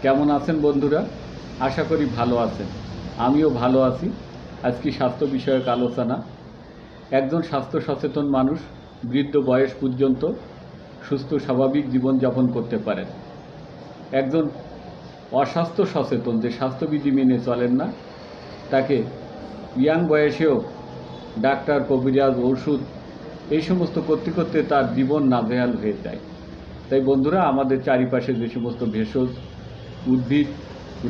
কেমন আছেন বন্ধুরা? আশা করি ভালো আছেন। আমিও ভালো আছি। আজকে স্বাস্থ্য বিষয়ক আলোচনা। একজন স্বাস্থ্য সচেতন মানুষ বৃদ্ধ বয়স পর্যন্ত সুস্থ স্বাভাবিক জীবনযাপন করতে পারেন। একজন অস্বাস্থ্য সচেতন, যে স্বাস্থ্যবিধি মেনে চলেন না, তাকে ইয়াং বয়সেও ডাক্তার, কবিরাজ, ওষুধ এই সমস্ত করতে করতে তার জীবন নাজেহাল হয়ে যায়। তাই বন্ধুরা, আমাদের চারিপাশে যে সমস্ত ভেষজ উদ্ভিদ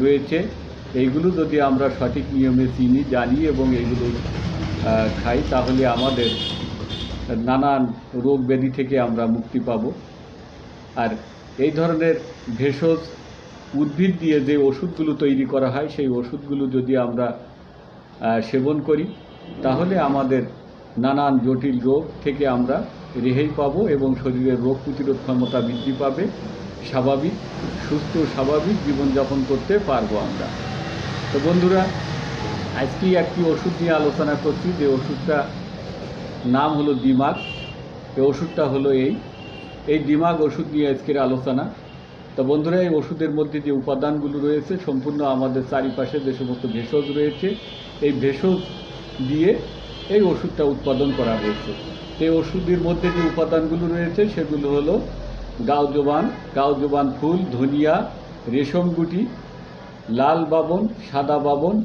রয়েছে, এইগুলো যদি আমরা সঠিক নিয়মে চিনি, জানি এবং এইগুলো খাই, তাহলে আমাদের নানান রোগ ব্যাধি থেকে আমরা মুক্তি পাব। আর এই ধরনের ভেষজ উদ্ভিদ দিয়ে যে ওষুধগুলো তৈরি করা হয়, সেই ওষুধগুলো যদি আমরা সেবন করি, তাহলে আমাদের নানান জটিল রোগ থেকে আমরা রেহাই পাবো এবং শরীরের রোগ প্রতিরোধ ক্ষমতা বৃদ্ধি পাবে। স্বাভাবিক, সুস্থ স্বাভাবিক জীবনযাপন করতে পারবো আমরা। তো বন্ধুরা, আজকে একটি ওষুধ নিয়ে আলোচনা করছি, যে ওষুধটা নাম হলো দিমাগ। এই ওষুধটা হলো এই দিমাগ ওষুধ নিয়ে আজকের আলোচনা। তো বন্ধুরা, এই ওষুধের মধ্যে যে উপাদানগুলো রয়েছে, সম্পূর্ণ আমাদের চারিপাশে যে সমস্ত ভেষজ রয়েছে, এই ভেষজ দিয়ে এই ওষুধটা উৎপাদন করা হয়েছে। এই ওষুধের মধ্যে যে উপাদানগুলো রয়েছে সেগুলো হলো গাওজোবান ফুল, ধনিয়া, রেশম গুটি, লাল বাবন, সাদা বাবন,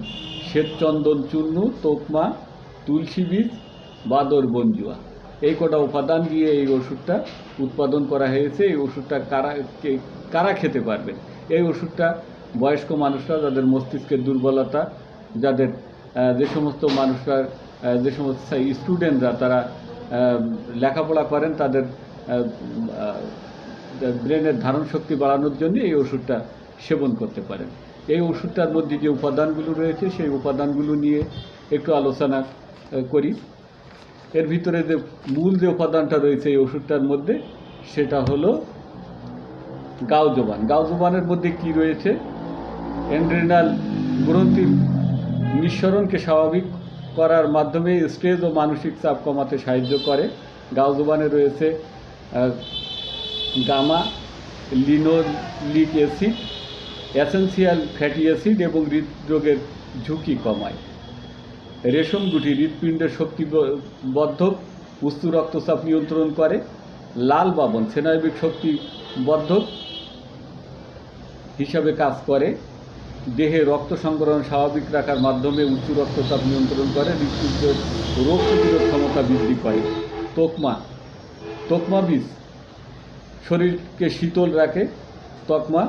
শ্বেতচন্দন চূর্ণ, তোকমা, তুলসী বীজ, বাদর বনজুয়া। এই কটা উপাদান দিয়ে এই ওষুধটা উৎপাদন করা হয়েছে। এই ওষুধটা কারা খেতে পারবেন? এই ওষুধটা বয়স্ক মানুষরা, যাদের মস্তিষ্কের দুর্বলতা, যাদের যে সমস্ত মানুষরা, যে সমস্ত স্টুডেন্টরা তারা লেখাপড়া করেন, তাদের ব্রেনের ধারণ শক্তি বাড়ানোর জন্য এই ওষুধটা সেবন করতে পারেন। এই ওষুধটার মধ্যে যে উপাদানগুলো রয়েছে, সেই উপাদানগুলো নিয়ে একটু আলোচনা করি। এর ভিতরে যে মূল যে উপাদানটা রয়েছে এই ওষুধটার মধ্যে, সেটা হলো গাওজোবানের মধ্যে কি রয়েছে? অ্যাড্রিনাল গ্রন্থির নিঃসরণকে স্বাভাবিক করার মাধ্যমে স্ট্রেস ও মানসিক চাপ কমাতে সাহায্য করে। গাওজোবানে রয়েছে gamma linoleic acid, essential fatty acid এবং হৃদরোগের ঝুঁকি কমায়। রেশম গুটি হৃৎপিণ্ডের শক্তিবর্ধক, উচ্চ রক্তচাপ নিয়ন্ত্রণ করে। লাল বাবন স্নায়বিক শক্তিবর্ধক হিসাবে কাজ করে। দেহে রক্ত সংকরণ স্বাভাবিক রাখার মাধ্যমে উচ্চ রক্তচাপ নিয়ন্ত্রণ করে। হৃৎপিণ্ডের রোগ প্রতিরোধ ক্ষমতা বৃদ্ধি করে। তোকমা বীজ শরীরকে শীতল রাখে। তোকমা